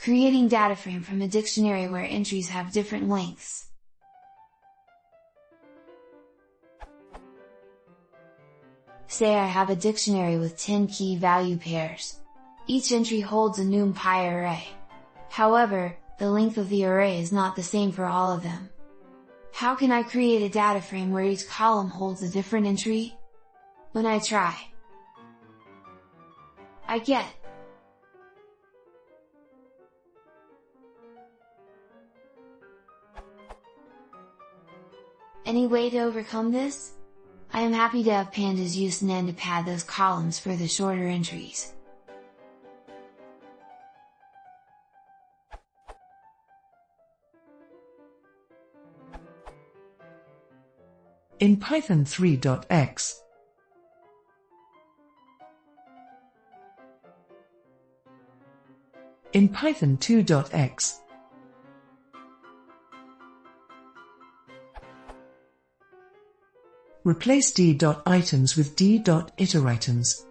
Creating dataframe from a dictionary where entries have different lengths. Say I have a dictionary with 10 key value pairs. Each entry holds a NumPy array. However, the length of the array is not the same for all of them. How can I create a dataframe where each column holds a different entry? When I try, I get any way to overcome this? I am happy to have pandas use NaN to pad those columns for the shorter entries. In Python 3.x, in Python 2.x, replace d.items with d.iteritems.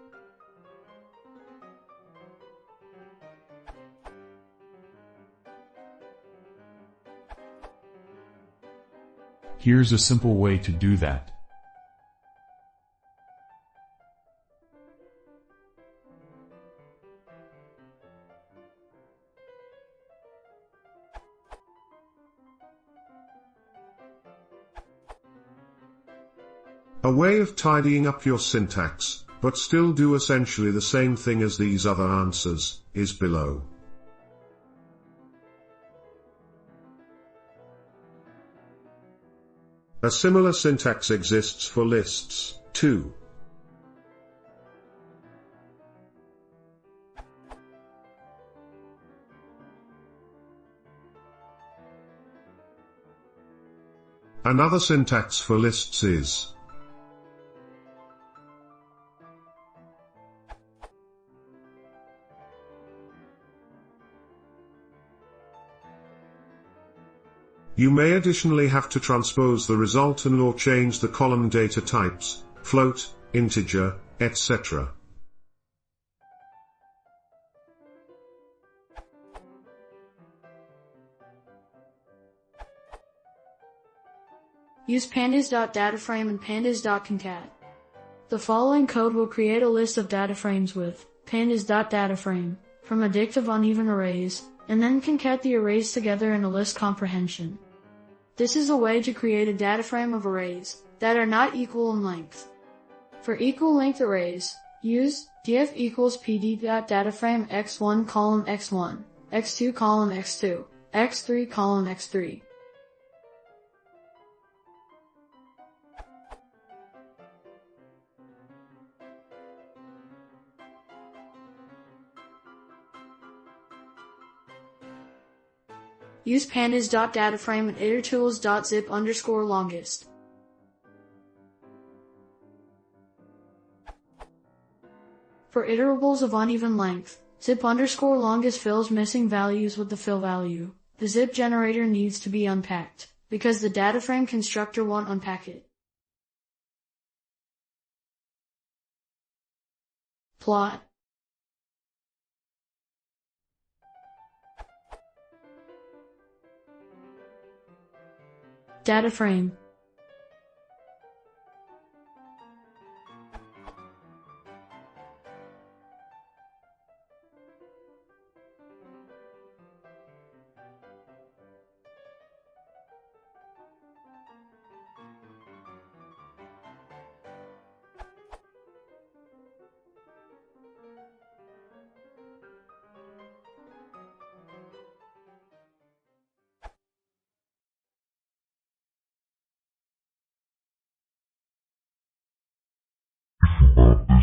Here's a simple way to do that. A way of tidying up your syntax, but still do essentially the same thing as these other answers, is below. A similar syntax exists for lists, too. Another syntax for lists is you may additionally have to transpose the result and/or change the column data types, float, integer, etc. Use pandas.dataframe and pandas.concat. The following code will create a list of dataframes with pandas.dataframe from a dict of uneven arrays, and then concat the arrays together in a list comprehension. This is a way to create a dataframe of arrays that are not equal in length. For equal length arrays, use df equals pd.dataframe x1 column x1, x2 column x2, x3 column x3. Use pandas.dataframe and itertools.zip_longest. For iterables of uneven length, zip_longest fills missing values with the fill value. The zip generator needs to be unpacked, because the dataframe constructor won't unpack it. Plot. Dataframe. This